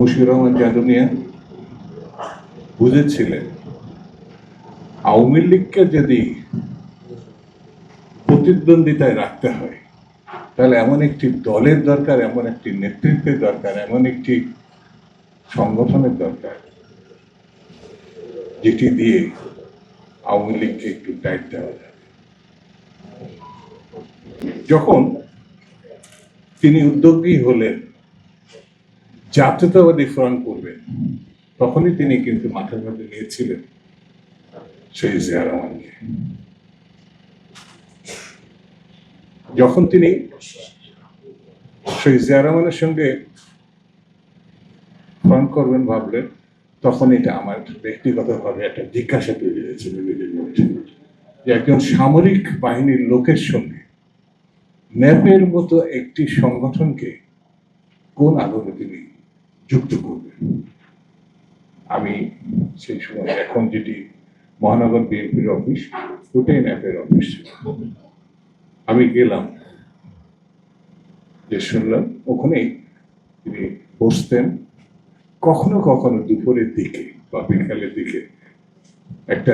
মুশিউর রহমান যাদু মিয়া বুঝেছিলেন আওয়ামী লীগকে যদি প্রতিদ্বন্দ্বিতায় রাখতে হয় তাহলে এমন একটি দলের দরকার, এমন একটি নেতৃত্বের দরকার, এমন একটি সংগঠনের দরকার যেটি দিয়ে আওয়ামী লীগকে একটু টাইট দেওয়া যায়। যখন তিনি উদ্যোগী হলেন জাতীয়তাবাদী ফ্রন্ট করবেন, তখনই তিনি কিন্তু মাথার মধ্যে নিয়েছিলেন সেই জিয়া রহমানকে। যখন তিনি সেই জিয়া রহমানের সঙ্গে ফ্রন্ট করবেন ভাবলেন, তখন এটা আমার ব্যক্তিগতভাবে একটা জিজ্ঞাসা তৈরি হয়েছিল নিজের মধ্যে, যে একজন সামরিক বাহিনীর লোকের সঙ্গে ন্যাপের মতো একটি সংগঠনকে কোন আলোকে তিনি যুক্ত করবেন। আমি সেই সময় এখন যেটি মহানগর বিএনপির অফিস, ওটাই ন্যাপের অফিস ছিল। আমি গেলাম, যে শুনলাম ওখানেই তিনি বসতেন, কখনো কখনো দুপুরের দিকে বা বিকালের দিকে একটা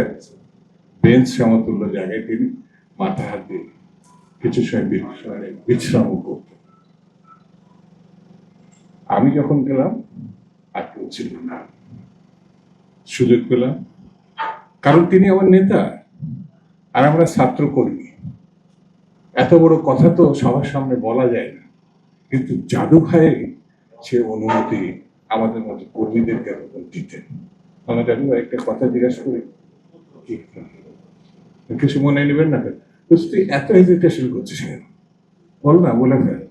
বেঞ্চ সমতুল্য জায়গায় তিনি মাথা হাত দিয়ে কিছু সময় বিশ্রাম করতেন। আমি যখন গেলাম আর কেউ ছিল না, সুযোগ পেলাম, কারণ তিনি আমার নেতা আর আমরা ছাত্র কর্মী। এত বড় কথা তো সবার সামনে বলা যায় না, কিন্তু জাদু ভাইয়ের সে অনুমতি আমাদের মতো কর্মীদেরকে দিতেন। আমরা জাদু ভাই একটা কথা জিজ্ঞাসা করি, কিছু মনে নেবেন না, তুই এত হেজিটেশন করছিস কেন, বল না, বলে ফেল।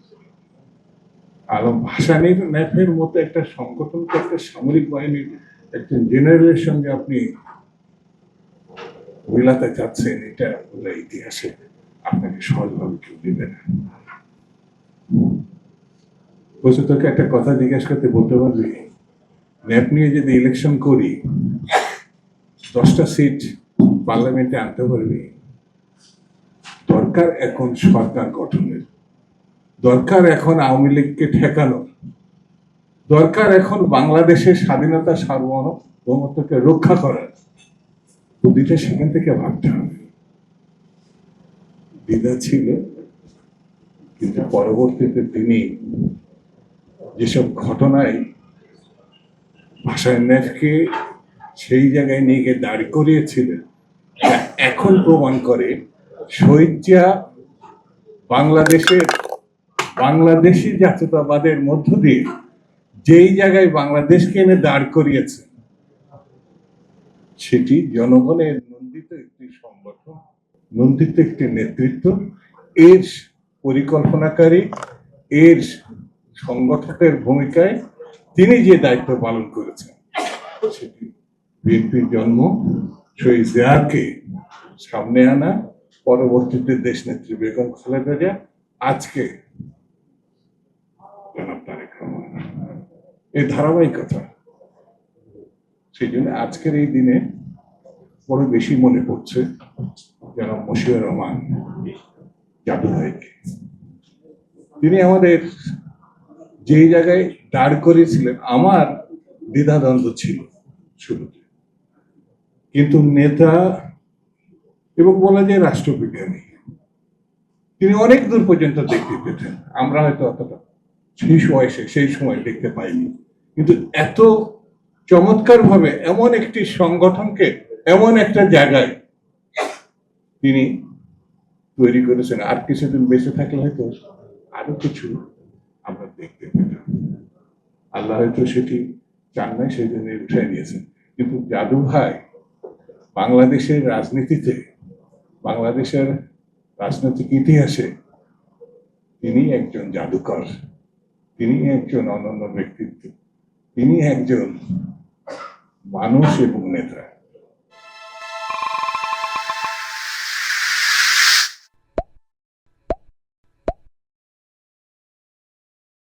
আর ভাষা নেই ন্যাপের মতো একটা সংগঠনকে, একটা সামরিক বাহিনীর একজন জেনারেলের সঙ্গে আপনি মিলাতে চাচ্ছেন, এটা বলে ইতিহাসে আপনাকে সহজভাবে কেউ দিবে না। বলছে, তোকে একটা কথা জিজ্ঞাসা করতে বলতে পারবি, ন্যাপ নিয়ে যদি ইলেকশন করি 10টা সিট পার্লামেন্টে আনতে পারবি? দরকার এখন সরকার গঠনের, দরকার এখন আওয়ামী লীগকে ঠেকানোর, দরকার এখন বাংলাদেশের স্বাধীনতা সার্বভৌমত্বকে রক্ষা করার। বুদ্ধিটা সেখান থেকে ভাবতে হবে। দ্বিধা ছিল, কিন্তু পরবর্তীতে তিনি যেসব ঘটনায় ভাষায় ন্যাপকে সেই জায়গায় নিয়ে গিয়ে দাঁড় করিয়েছিলেন, এখন প্রমাণ করে শহীদজিয়া বাংলাদেশি জাতীয়তাবাদের মধ্য দিয়ে যেই জায়গায় বাংলাদেশকে এনে দাঁড় করিয়েছে, সেটি জনগণের নন্দিত একটি সংগঠন, নন্দিত একটি নেতৃত্ব, এর পরিকল্পনাকারী, এর সংগঠকের ভূমিকায় তিনি যে দায়িত্ব পালন করেছেন, সেটি বিএনপির জন্ম, শহীদ জিয়াকে সামনে আনা, পরবর্তীতে দেশনেত্রী বেগম খালেদা জিয়া, আজকে জনাব তারেক রহমান, এই ধারাবাহিকতা। সেই জন্য আজকের এই দিনে বড় বেশি মনে পড়ছে জনাব মুশিউর রহমান যাদু ভাইকে। তিনি আমাদের যেই জায়গায় দাঁড় করিয়েছিলেন, আমার দ্বিধাদ্বন্দ্ব ছিল শুরুতে, কিন্তু নেতা এবং বলা যায় রাষ্ট্রবিজ্ঞানী, তিনি অনেক দূর পর্যন্ত দেখতে পেতেন, আমরা হয়তো অতটা সেই সময় দেখতে পাইনি। কিন্তু এত চমৎকার ভাবে এমন একটি সংগঠনকে এমন একটা জায়গায় তিনি তৈরি করেছেন, আর কিছুদিন বেঁচে থাকলে হয়তো আরো কিছু আমরা দেখতে পেতাম। আল্লাহ হয়তো সেটি চান নাই, সেই জন্য উঠে নিয়েছেন। কিন্তু জাদু ভাই বাংলাদেশের রাজনীতিতে, বাংলাদেশের রাজনৈতিক ইতিহাসে তিনি একজন জাদুকর, তিনি একজন অনন্য ব্যক্তিত্ব, তিনি একজন মানুষ এবং নেতা।